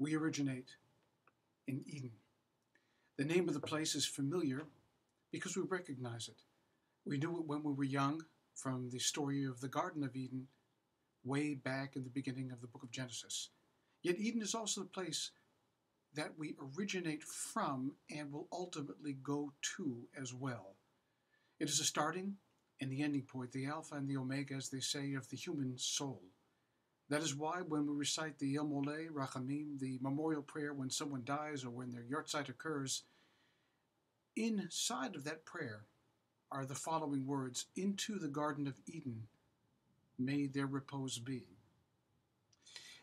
We originate in Eden. The name of the place is familiar because we recognize it. We knew it when we were young from the story of the Garden of Eden way back in the beginning of the book of Genesis. Yet Eden is also the place that we originate from and will ultimately go to as well. It is a starting and the ending point, the Alpha and the Omega, as they say, of the human soul. That is why when we recite the Il Mole Rachamim, the memorial prayer when someone dies or when their yortzeit occurs, inside of that prayer are the following words: "Into the Garden of Eden may their repose be."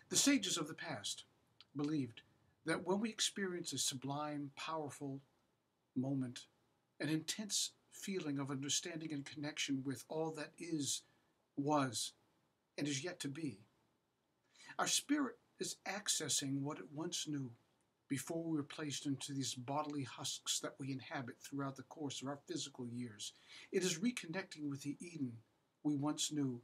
The sages of the past believed that when we experience a sublime, powerful moment, an intense feeling of understanding and connection with all that is, was, and is yet to be, our spirit is accessing what it once knew before we were placed into these bodily husks that we inhabit throughout the course of our physical years. It is reconnecting with the Eden we once knew,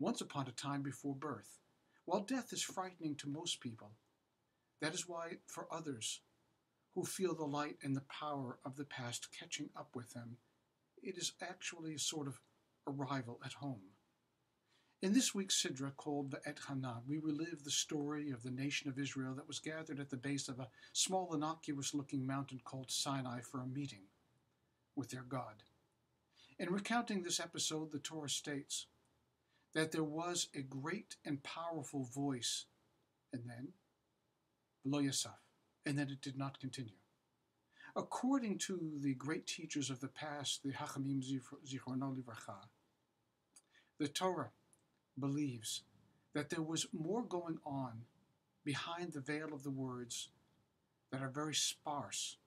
once upon a time before birth. While death is frightening to most people, that is why for others who feel the light and the power of the past catching up with them, it is actually a sort of arrival at home. In this week's Sidra called Va-etchanan, we relive the story of the nation of Israel that was gathered at the base of a small, innocuous-looking mountain called Sinai for a meeting with their God. In recounting this episode, the Torah states that there was a great and powerful voice, and then, v'lo yasaf, and then it did not continue. According to the great teachers of the past, the Hachamim Zichrono Livracha, the Torah believes that there was more going on behind the veil of the words that are very sparse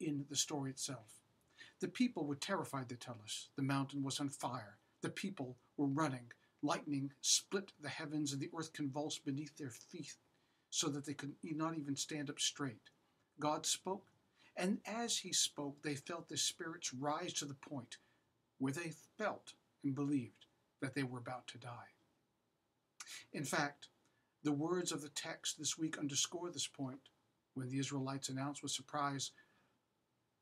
in the story itself. The people were terrified, they tell us. The mountain was on fire. The people were running. Lightning split the heavens and the earth convulsed beneath their feet so that they could not even stand up straight. God spoke, and as he spoke, they felt their spirits rise to the point where they felt and believed that they were about to die. In fact, the words of the text this week underscore this point when the Israelites announced with surprise,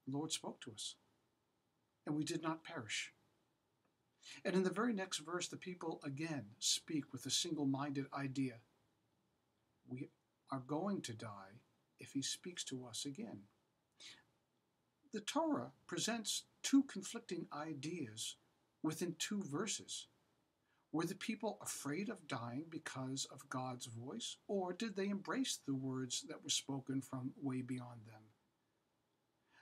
"The Lord spoke to us, and we did not perish." And in the very next verse, the people again speak with a single-minded idea. We are going to die if he speaks to us again. The Torah presents two conflicting ideas within two verses. Were the people afraid of dying because of God's voice, or did they embrace the words that were spoken from way beyond them?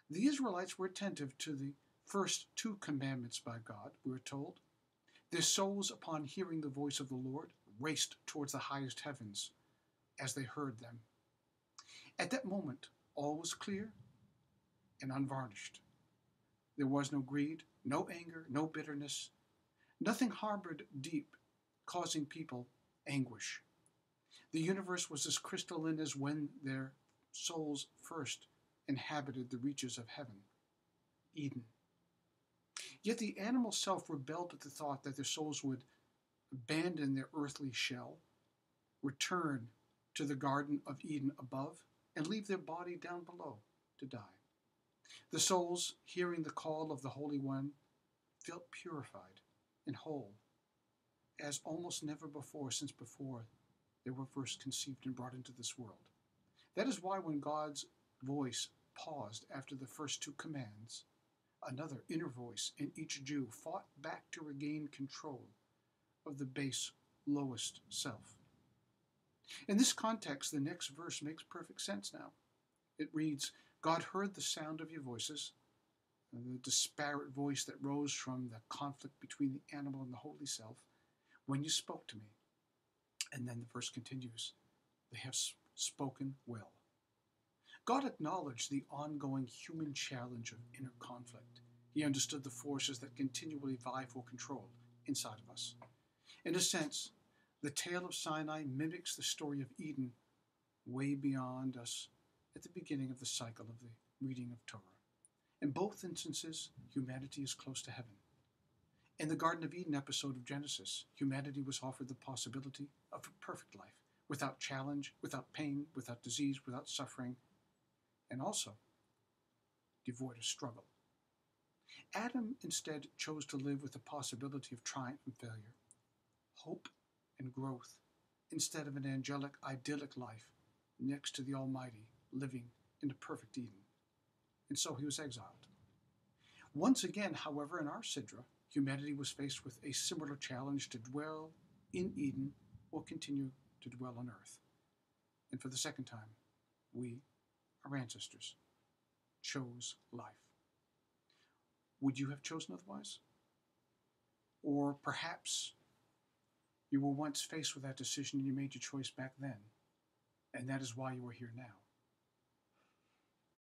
The Israelites were attentive to the first two commandments by God, we are told. Their souls, upon hearing the voice of the Lord, raced towards the highest heavens as they heard them. At that moment, all was clear and unvarnished. There was no greed, no anger, no bitterness. Nothing harbored deep, causing people anguish. The universe was as crystalline as when their souls first inhabited the reaches of heaven, Eden. Yet the animal self rebelled at the thought that their souls would abandon their earthly shell, return to the Garden of Eden above, and leave their body down below to die. The souls, hearing the call of the Holy One, felt purified and whole, as almost never before since before they were first conceived and brought into this world. That is why when God's voice paused after the first two commands, another inner voice in each Jew fought back to regain control of the base, lowest self. In this context, the next verse makes perfect sense now. It reads, "God heard the sound of your voices," the disparate voice that rose from the conflict between the animal and the holy self, "when you spoke to me." And then the verse continues, "They have spoken well." God acknowledged the ongoing human challenge of inner conflict. He understood the forces that continually vie for control inside of us. In a sense, the tale of Sinai mimics the story of Eden way beyond us at the beginning of the cycle of the reading of Torah. In both instances, humanity is close to heaven. In the Garden of Eden episode of Genesis, humanity was offered the possibility of a perfect life without challenge, without pain, without disease, without suffering, and also devoid of struggle. Adam instead chose to live with the possibility of triumph and failure, hope and growth, instead of an angelic, idyllic life next to the Almighty, living in a perfect Eden. And so he was exiled. Once again, however, in our Sidra, humanity was faced with a similar challenge to dwell in Eden or continue to dwell on earth. And for the second time, we, our ancestors, chose life. Would you have chosen otherwise? Or perhaps you were once faced with that decision and you made your choice back then, and that is why you are here now.